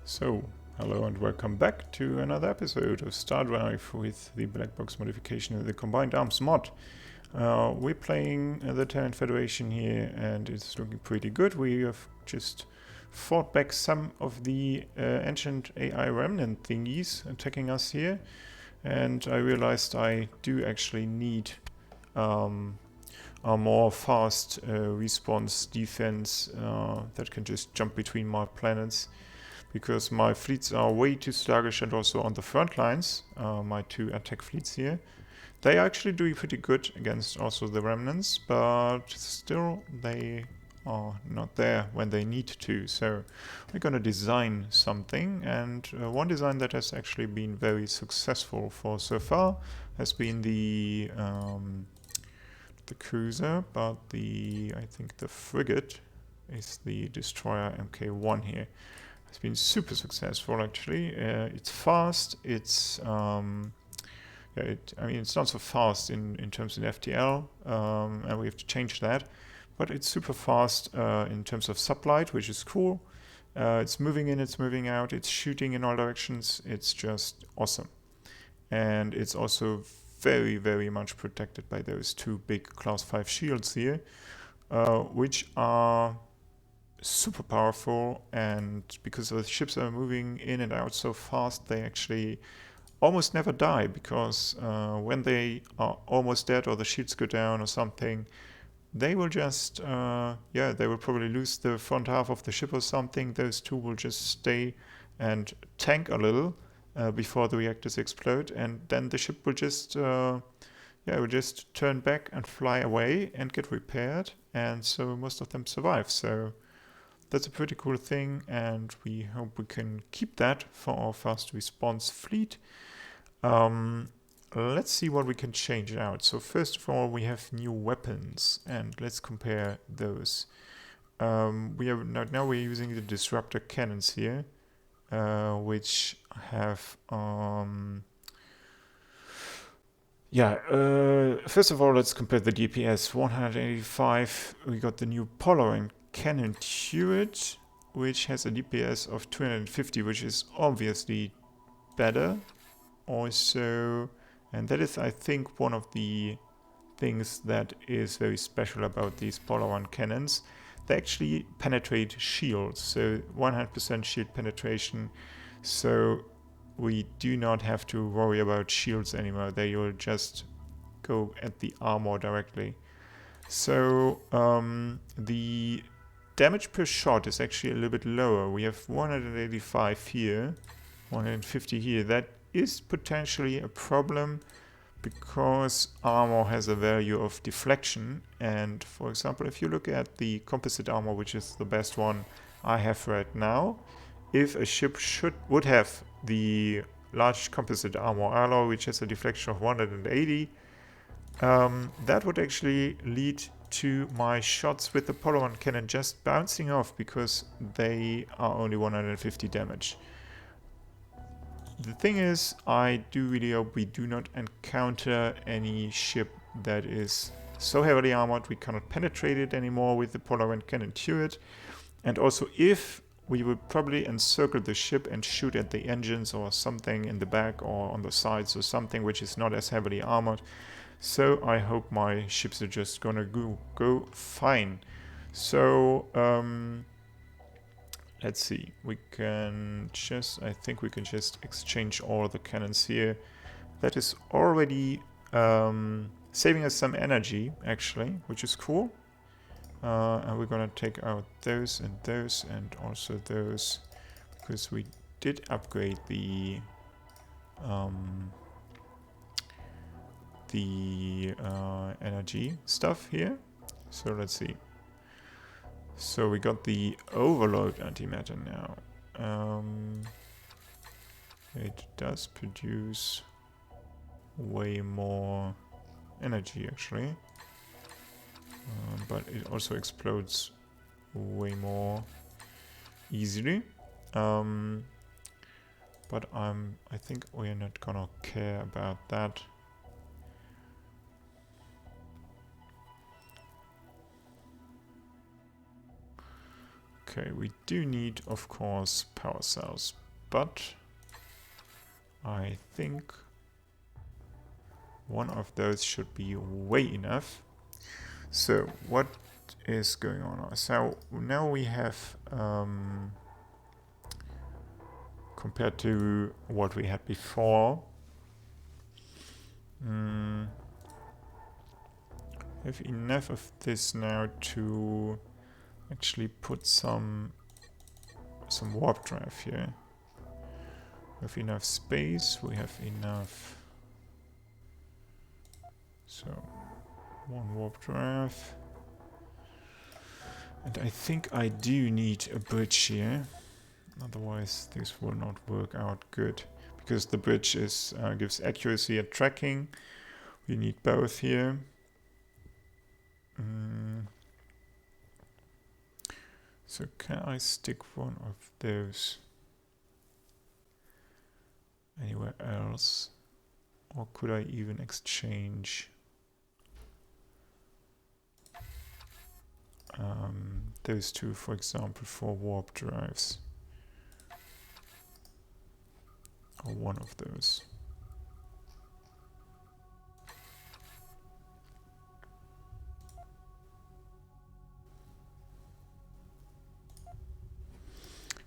So, hello and welcome back to another episode of Stardrive with the Blackbox modification of the Combined Arms mod. We're playing the Terran Federation here and it's looking pretty good. We have just fought back some of the ancient AI remnant thingies attacking us here, and I realized I do actually need a more fast response defense that can just jump between my planets, because my fleets are way too sluggish, and also on the front lines, my two attack fleets here, they are actually doing pretty good against also the remnants, but still they are not there when they need to. So we're gonna design something, and one design that has actually been very successful for so far has been the cruiser, but I think the frigate is the destroyer Mk1 here. It's been super successful actually. It's fast. It's I mean, it's not so fast in terms of FTL, and we have to change that. But it's super fast in terms of sublight, which is cool. It's moving in, it's moving out, it's shooting in all directions. It's just awesome, and it's also very, very much protected by those two big class 5 shields here, which are super powerful, and because the ships are moving in and out so fast, they actually almost never die, because when they are almost dead or the shields go down or something, they will just they will probably lose the front half of the ship or something. Those two will just stay and tank a little before the reactors explode, and then the ship will just will just turn back and fly away and get repaired, and so most of them survive. So that's a pretty cool thing, and we hope we can keep that for our fast response fleet. Let's see what we can change out. So first of all, we have new weapons, and let's compare those. Now we're using the disruptor cannons here, which have first of all, let's compare the DPS. 185. We got the new Polar cannon turret, which has a DPS of 250, which is obviously better also, and that is, I think, one of the things that is very special about these Polar 1 cannons. They actually penetrate shields, so 100% shield penetration, so we do not have to worry about shields anymore. They will just go at the armor directly. So the damage per shot is actually a little bit lower. We have 185 here, 150 here. That is potentially a problem, because armor has a value of deflection. And for example, if you look at the composite armor, which is the best one I have right now, if a ship would have the large composite armor alloy, which has a deflection of 180, that would actually lead to my shots with the Polar 1 cannon just bouncing off, because they are only 150 damage. The thing is, I do really hope we do not encounter any ship that is so heavily armored we cannot penetrate it anymore with the Polar 1 cannon turret. And also, if we would probably encircle the ship and shoot at the engines or something in the back or on the sides or something which is not as heavily armored. So I hope my ships are just gonna go fine. So let's see. I think we can just exchange all the cannons here. That is already saving us some energy, actually, which is cool. And we're gonna take out those and also those, because we did upgrade the energy stuff here. So let's see. So we got the overload antimatter now. It does produce way more energy actually, but it also explodes way more easily. But I think we're not gonna care about that. Okay, we do need, of course, power cells, but I think one of those should be way enough. So what is going on? So now we have, compared to what we had before, have enough of this now to actually put some warp drive here. We have enough space, we have enough. So one warp drive. And I think I do need a bridge here. Otherwise this will not work out good. Because the bridge is gives accuracy and tracking. We need both here. So can I stick one of those anywhere else? Or could I even exchange those two, for example, for warp drives? Or one of those.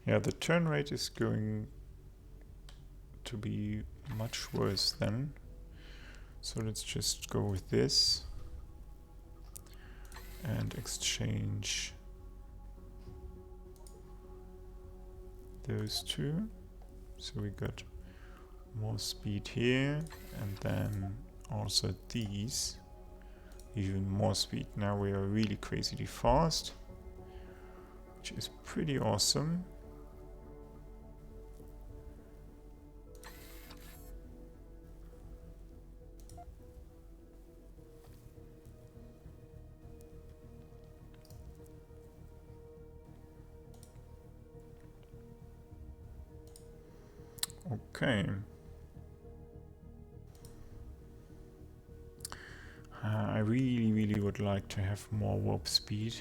Yeah, the turn rate is going to be much worse then. So let's just go with this and exchange those two. So we got more speed here, and then also these, even more speed. Now we are really crazily fast, which is pretty awesome. Okay. I really would like to have more warp speed.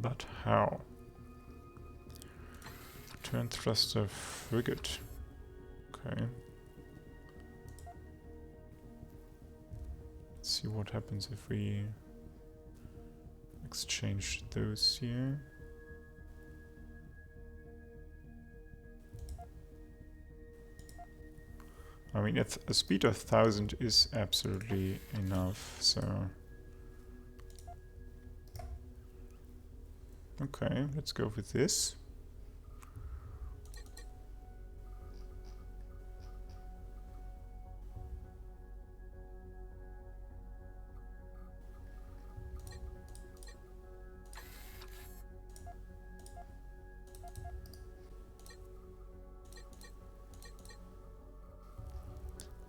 But how? Turn thruster frigate. Okay. Let's see what happens if we exchange those here. I mean, a speed of 1000 is absolutely enough, so... Okay, let's go with this.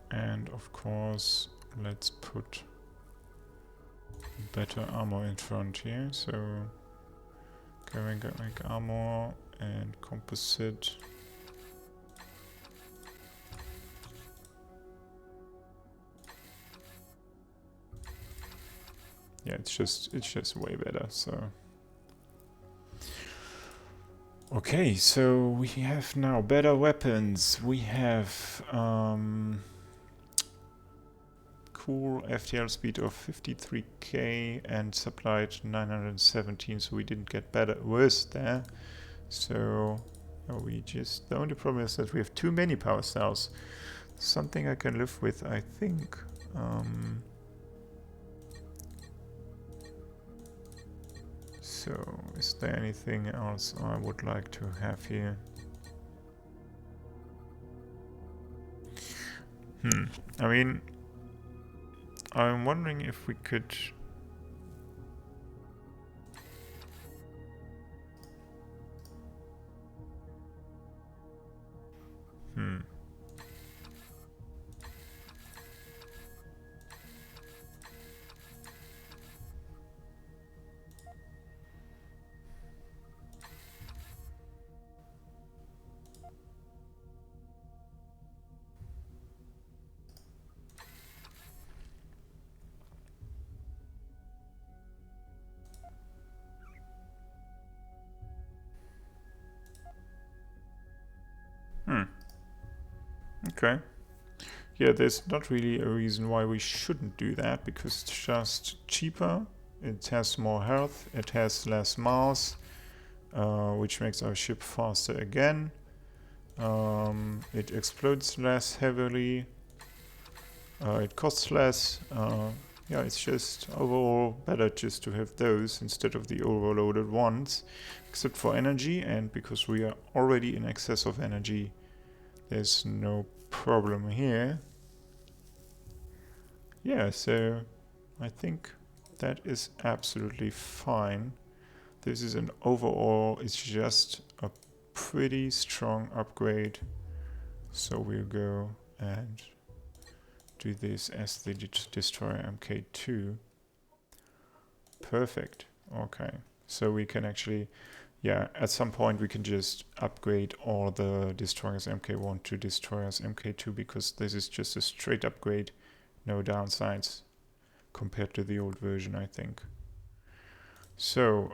And of course, let's put better armor in front here. So, carrying armor and composite. Yeah, it's just way better. So. Okay, so we have now better weapons. We have cool FTL speed of 53k and supplied 917, so we didn't get worse there. So the only problem is that we have too many power cells. Something I can live with, I think. So, is there anything else I would like to have here? I mean, I'm wondering if we could... Okay. Yeah, there's not really a reason why we shouldn't do that, because it's just cheaper, it has more health, it has less mass, which makes our ship faster again. It explodes less heavily, it costs less. Yeah, it's just overall better just to have those instead of the overloaded ones, except for energy, and because we are already in excess of energy, there's no problem here. Yeah, so I think that is absolutely fine. This is an overall, it's just a pretty strong upgrade. So we'll go and do this as the Destroyer Mk2. Perfect. Okay. So we can actually, yeah, at some point we can just upgrade all the Destroyers Mk1 to Destroyers Mk2, because this is just a straight upgrade, no downsides compared to the old version, I think. So,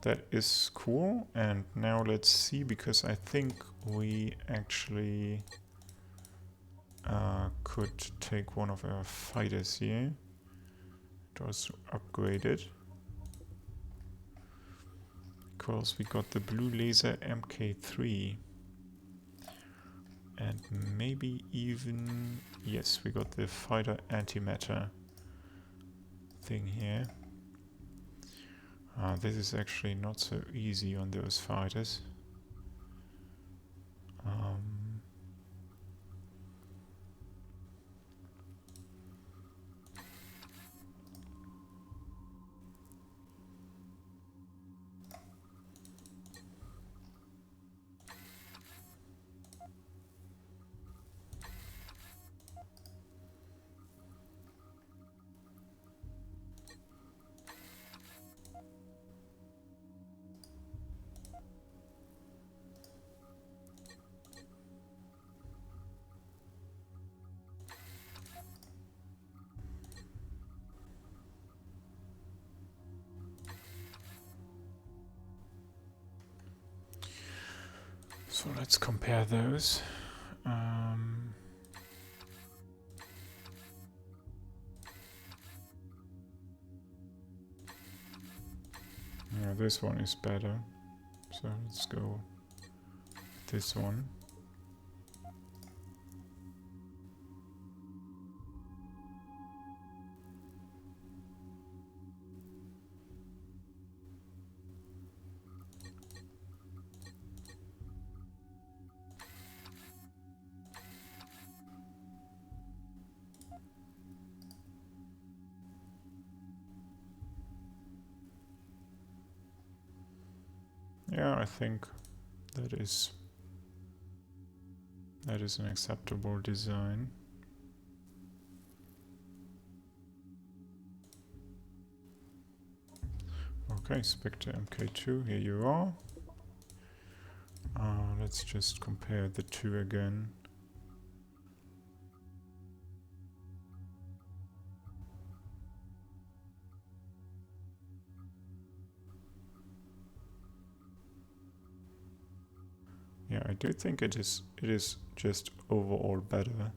that is cool. And now let's see, because I think we actually could take one of our fighters here. It was upgraded. Because we got the blue laser Mk3. And maybe even, yes, we got the fighter antimatter thing here. This is actually not so easy on those fighters. So let's compare those. Yeah, this one is better. So let's go with this one. Yeah, I think that is an acceptable design. Okay, Spectre Mk2, here you are. Let's just compare the two again. Yeah, I do think it is just overall better.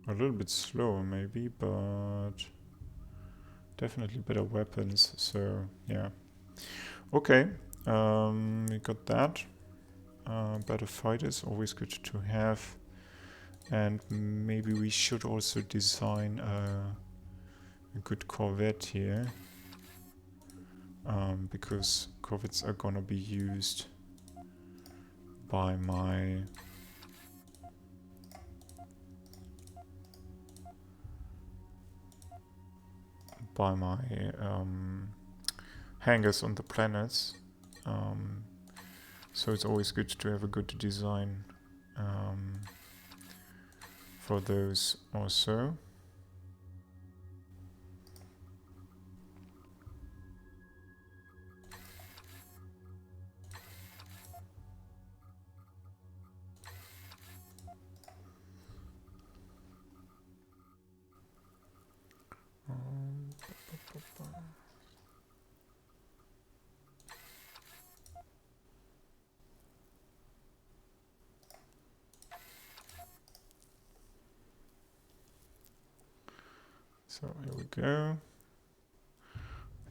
A little bit slower maybe, but definitely better weapons, so yeah. Okay, we got that. Better fighters, always good to have. And maybe we should also design a good corvette here. Because corvettes are gonna be used by my hangars on the planets. So it's always good to have a good design for those also. So here we go.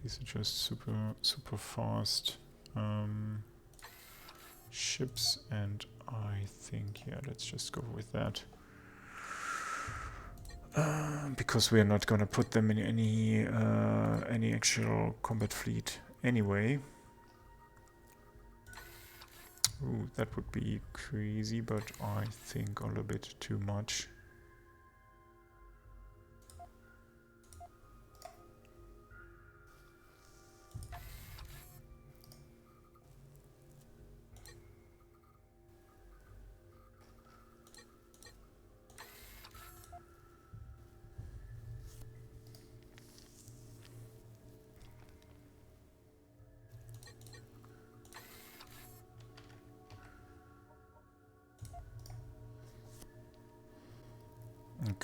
These are just super fast ships, and I think, yeah, let's just go with that. Because we are not gonna put them in any actual combat fleet anyway. Ooh, that would be crazy, but I think a little bit too much.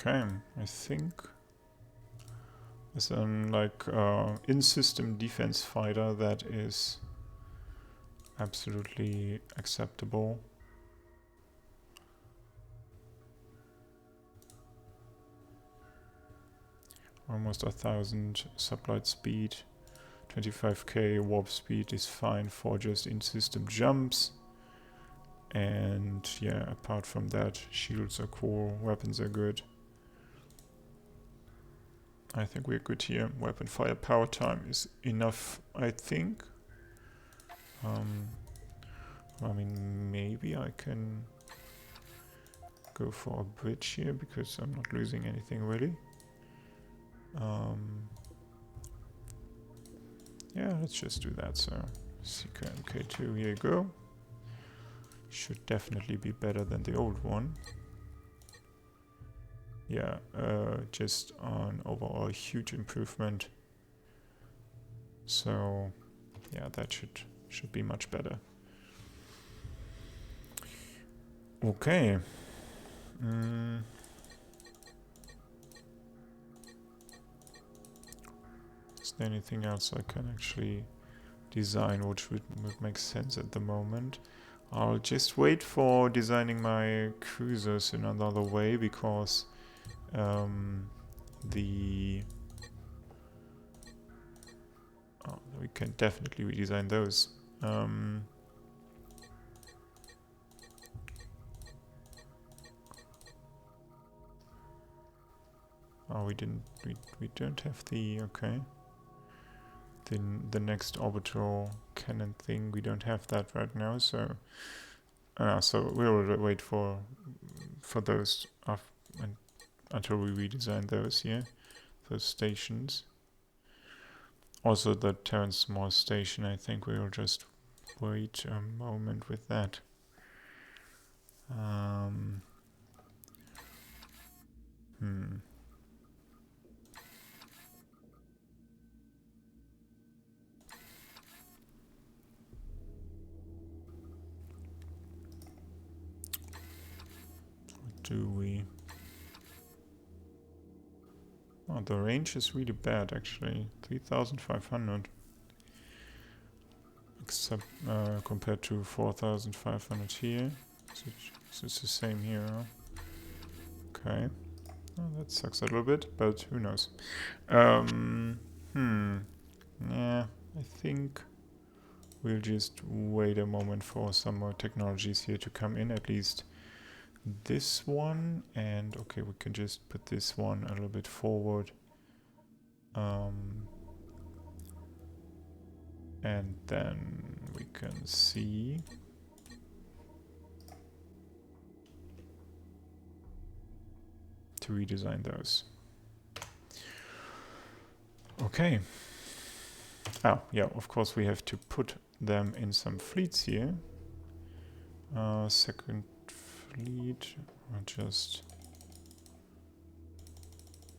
Okay, I think as an in-system defense fighter that is absolutely acceptable. Almost 1000 sublight speed, 25k warp speed is fine for just in-system jumps. And yeah, apart from that, shields are cool, weapons are good. I think we're good here. Weapon firepower time is enough, I think. I mean, maybe I can go for a bridge here because I'm not losing anything really. Yeah, let's just do that. So, Seeker MK2, here you go. Should definitely be better than the old one. Yeah, just an overall huge improvement. So, yeah, that should be much better. Okay. Is there anything else I can actually design which would make sense at the moment? I'll just wait for designing my cruisers in another way because we can definitely redesign those. Oh, we don't have the, okay. The next orbital cannon thing, we don't have that right now, so so we'll wait for those until we redesign those, yeah, those stations. Also the Terran small station, I think we will just wait a moment with that. Do we? Oh, the range is really bad actually. 3,500. Except compared to 4,500 here. So it's the same here. Huh? Okay. Oh, that sucks a little bit, but who knows. Yeah, I think we'll just wait a moment for some more technologies here to come in, at least this one, and okay, we can just put this one a little bit forward. And then we can see to redesign those. Okay. Oh, yeah, of course we have to put them in some fleets here. Second fleet, or just...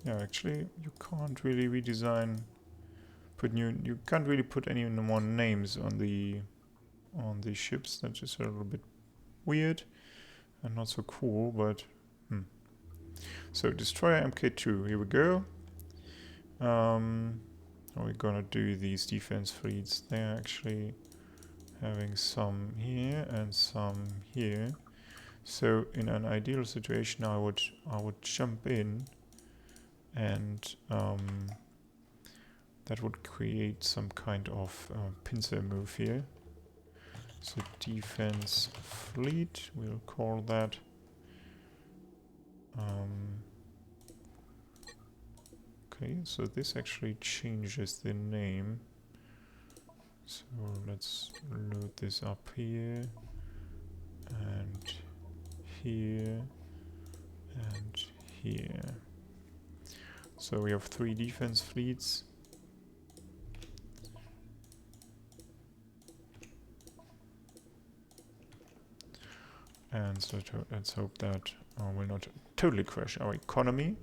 Yeah, actually, you can't really redesign... You can't really put any more names on the ships. That's just a little bit weird and not so cool, but... So, Destroyer MK2, here we go. We're gonna do these defense fleets. They're actually having some here and some here. So in an ideal situation I would jump in and that would create some kind of pincer move here. So defense fleet, we'll call that. Okay, so this actually changes the name. So let's load this up here, and here, and here. So we have 3 defense fleets. And so let's hope that will not totally crash our economy,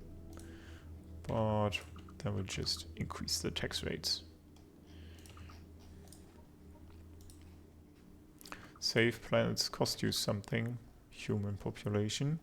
but that will just increase the tax rates. Save planets cost you something, human population.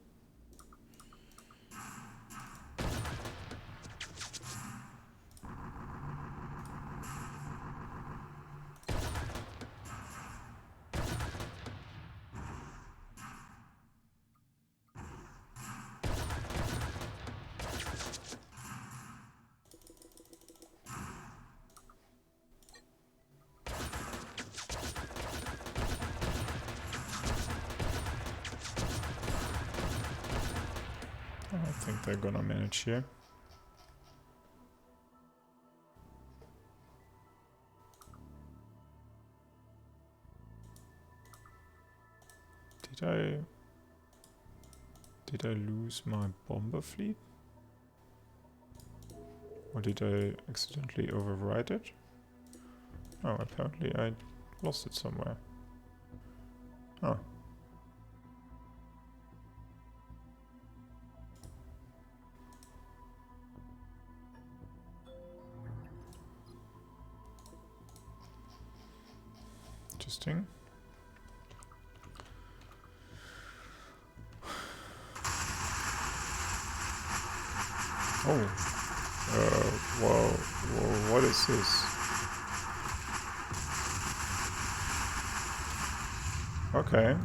I think they're gonna manage here. Did I lose my bomber fleet? Or did I accidentally override it? Oh, apparently I lost it somewhere. Oh. Interesting. Oh. Whoa, what is this? Okay.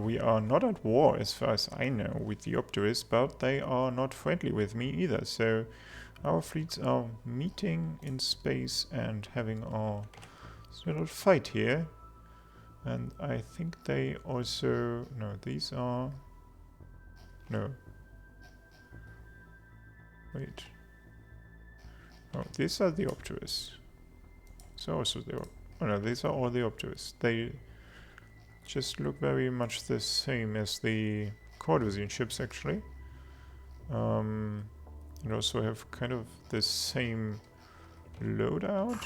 We are not at war as far as I know with the Opteris, but they are not friendly with me either. So our fleets are meeting in space and having a little fight here. And I think they also... No, these are... No. Wait. Oh, these are the Opteris. So also the... Oh no, these are all the Opteris. They just look very much the same as the Cordrazine ships, actually. And also have kind of the same loadout.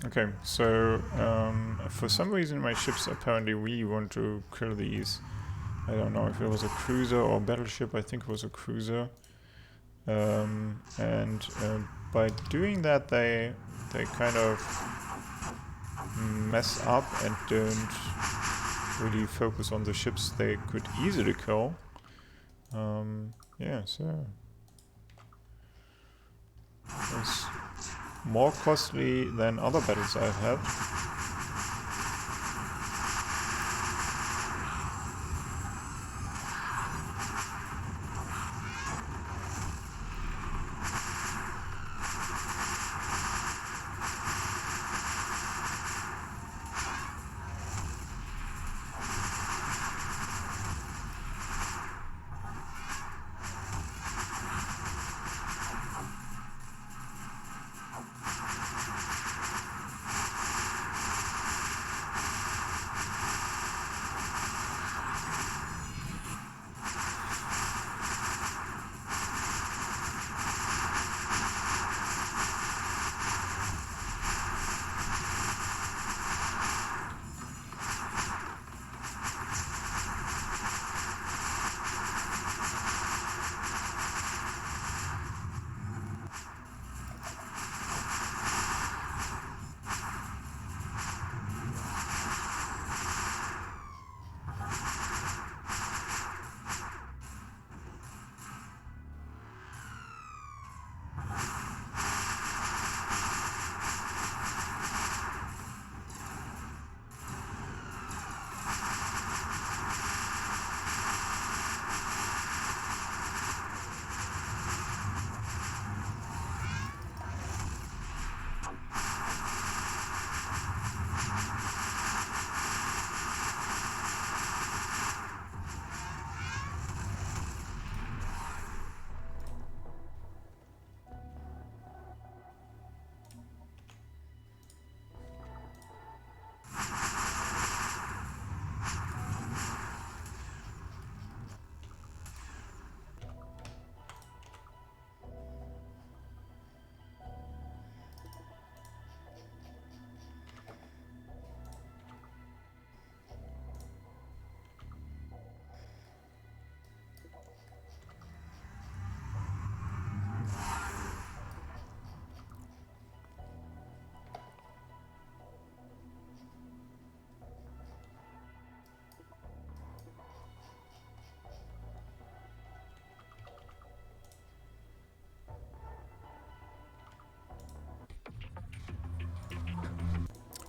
Okay, so for some reason my ships apparently really want to kill these. I don't know if it was a cruiser or battleship. I think it was a cruiser. And by doing that, they kind of mess up and don't really focus on the ships they could easily kill. Yeah, so it's more costly than other battles I've had.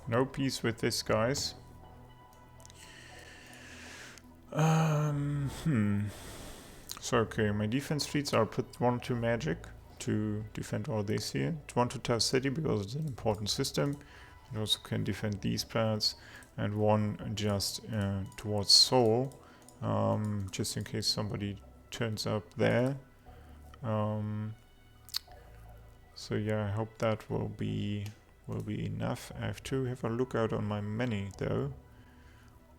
No peace with this, guys. So, okay, my defense fleets are put one to magic to defend all this here. One to Tau City because it's an important system. It also can defend these planets. And one just towards Sol, just in case somebody turns up there. So yeah, I hope that will be enough. I have to have a look out on my many though.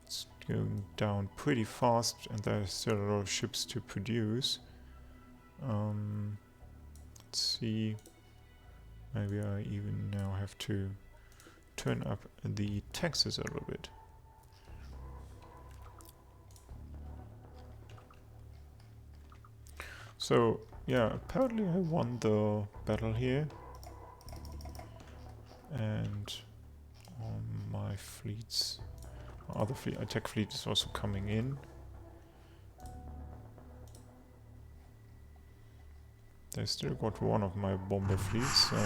It's going down pretty fast and there's still a lot of ships to produce. Let's see, maybe I even now have to turn up the taxes a little bit. So yeah, apparently I won the battle here. And my fleets, my other fleet, attack fleet is also coming in. They still got one of my bomber fleets, so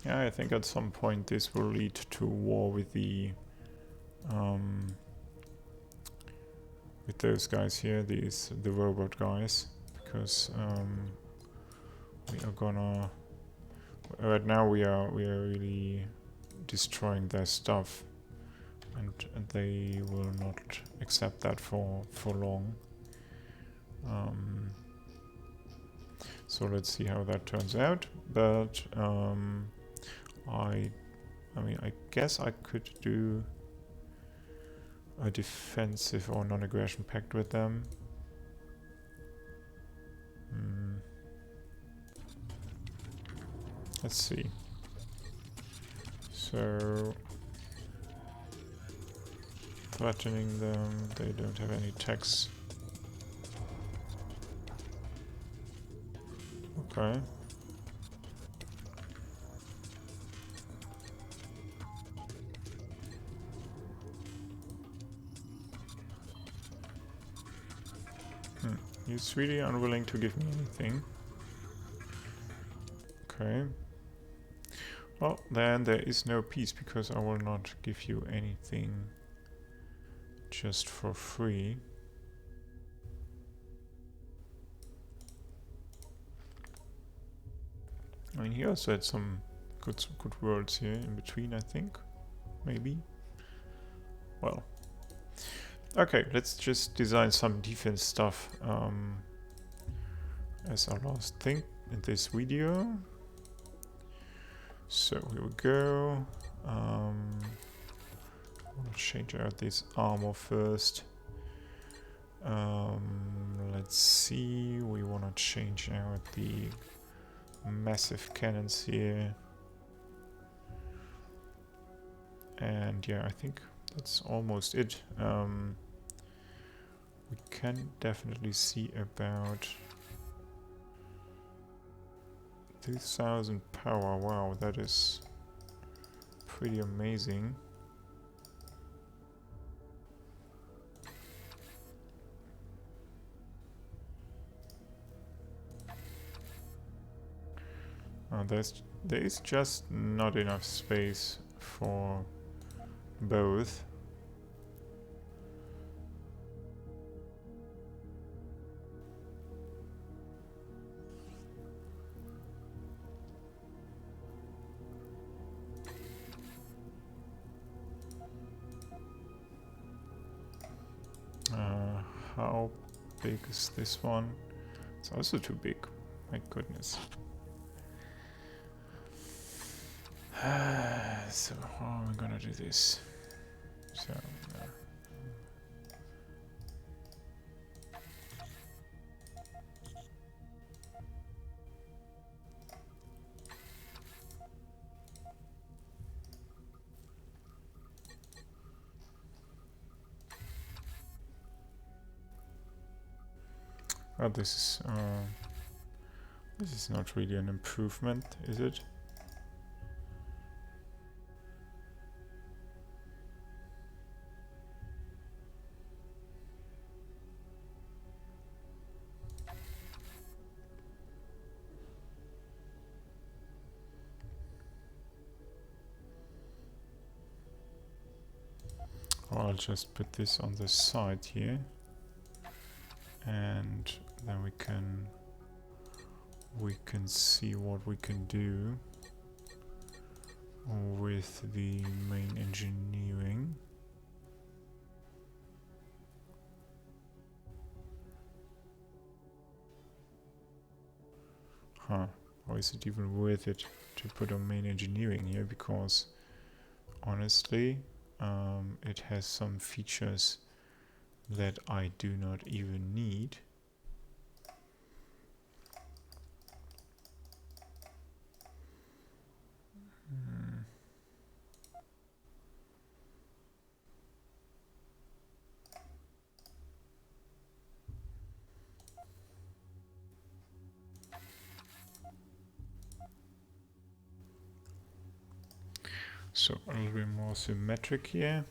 Yeah, I think at some point this will lead to war with the with those guys here, the robot guys, because we are gonna right now we are really destroying their stuff, and they will not accept that for long. So let's see how that turns out. But I mean, I guess I could do a defensive or non-aggression pact with them. Let's see. So threatening them, they don't have any tax. Okay. He's really unwilling to give me anything. Okay. Well, then there is no peace, because I will not give you anything just for free. I mean, he also had some good words here in between, I think. Maybe. Well. Okay, let's just design some defense stuff as our last thing in this video. So here we go. We'll change out this armor first. Let's see, we want to change out the massive cannons here. And yeah, I think that's almost it. We can definitely see about 2000 power. Wow, that is pretty amazing. There is just not enough space for both. How big is this one? It's also too big. My goodness. So how am I gonna do this? So oh, this is not really an improvement, is it? I'll just put this on the side here, and then we can see what we can do with the main engineering. Huh, or is it even worth it to put on main engineering here? Because honestly, it has some features that I do not even need. So a little bit more symmetric here.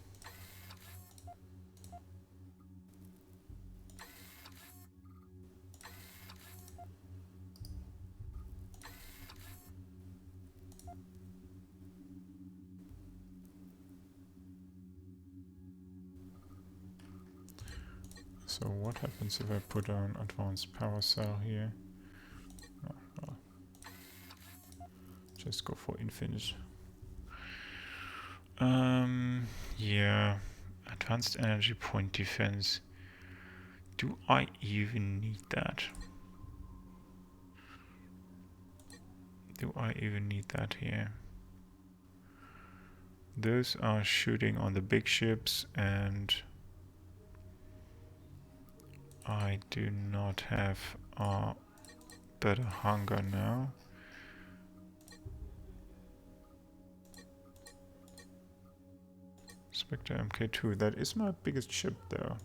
So what happens if I put an advanced power cell here? Oh, well, just go for infinite. Yeah, advanced energy point defense. Do I even need that? Do I even need that here? Those are shooting on the big ships, and I do not have a better hunger now. Spectre MK2, that is my biggest ship though.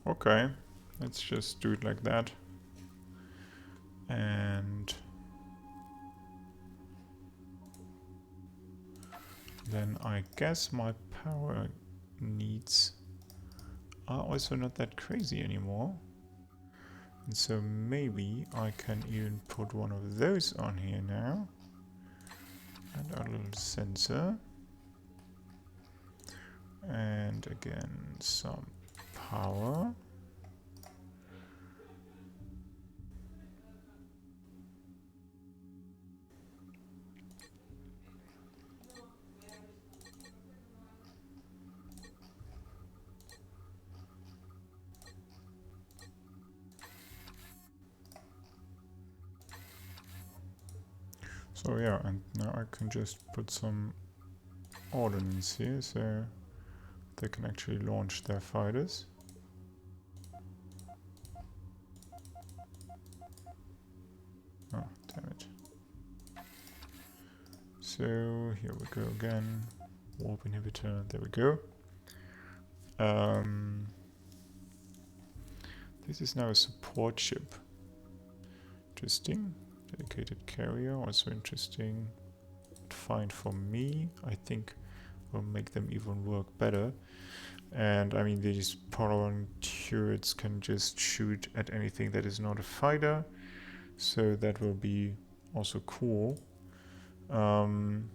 Okay, let's just do it like that. And then I guess my power needs are also not that crazy anymore. And so maybe I can even put one of those on here now. And a little sensor. And again, some power. So yeah, and now I can just put some ordnance here, so they can actually launch their fighters. Oh, damn it. So here we go again. Warp inhibitor, there we go. This is now a support ship. Interesting. Dedicated carrier, also interesting. Fine for me. I think will make them even work better. And I mean, these power turrets can just shoot at anything that is not a fighter. So that will be also cool. And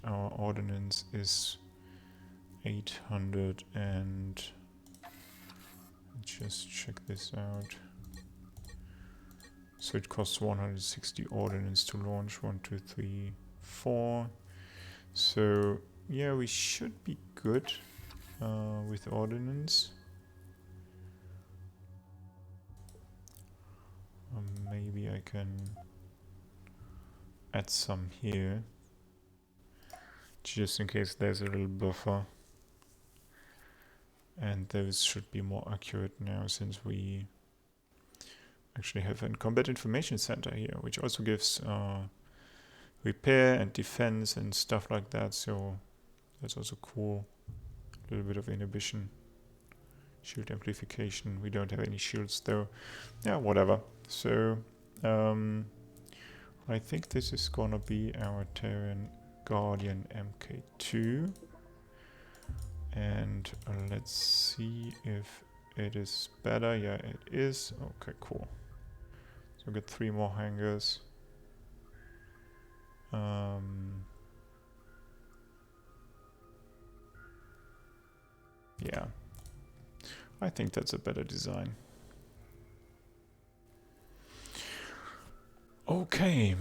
our ordnance is 800 and let's just check this out. So it costs 160 ordnance to launch. 1, 2, 3, 4. So yeah, we should be good with ordnance. Maybe I can add some here, just in case there's a little buffer. And those should be more accurate now, since we actually have a combat information center here, which also gives repair and defense and stuff like that. So that's also cool. A little bit of inhibition, shield amplification. We don't have any shields though. Yeah, whatever. So I think this is gonna be our Terran Guardian MK2. And let's see if it is better. Yeah, it is. Okay, cool. So we got 3 more hangars. Yeah, I think that's a better design. Okay.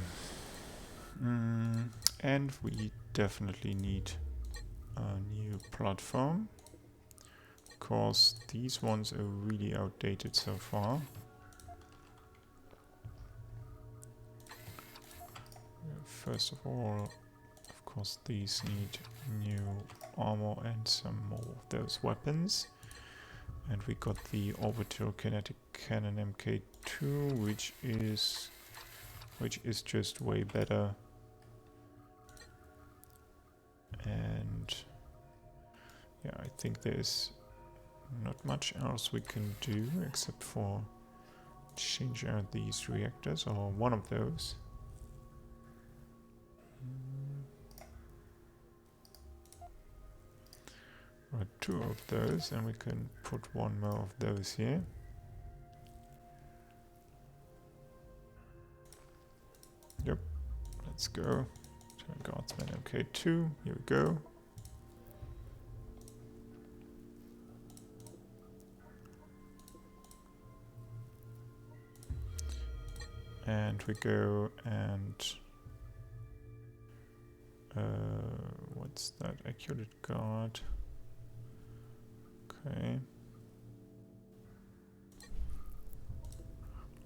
And we definitely need a new platform, because these ones are really outdated so far. First of all, of course, these need new armor and some more of those weapons. And we got the orbital kinetic cannon MK2, which is just way better. And yeah, I think there's not much else we can do except for change out these reactors, or one of those. Or two of those, and we can put one more of those here. Yep, let's go. Terran Guardsman MK2, here we go. And we go and what's that? Accurate guard. Okay.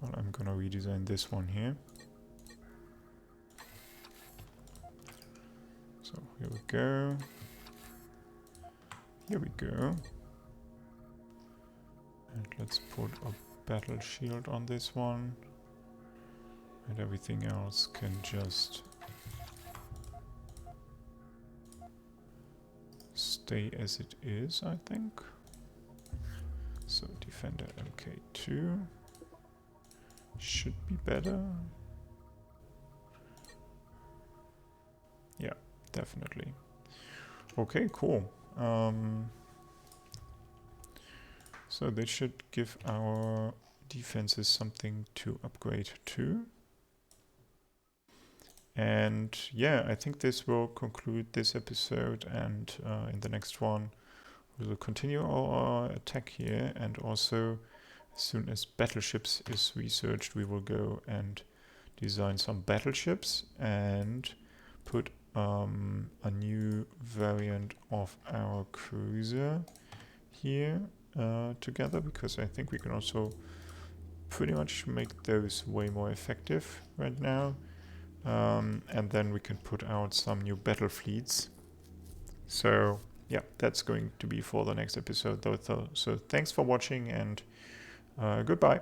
Well, I'm gonna redesign this one here. So here we go. Here we go. And let's put a battle shield on this one. And everything else can just stay as it is, I think. So Defender MK2 should be better. Yeah, definitely. Okay, cool. So this should give our defenses something to upgrade to. And yeah, I think this will conclude this episode, and in the next one we will continue our attack here, and also as soon as battleships is researched we will go and design some battleships and put a new variant of our cruiser here together, because I think we can also pretty much make those way more effective right now. And then we can put out some new battle fleets. So yeah, that's going to be for the next episode though. So thanks for watching, and goodbye.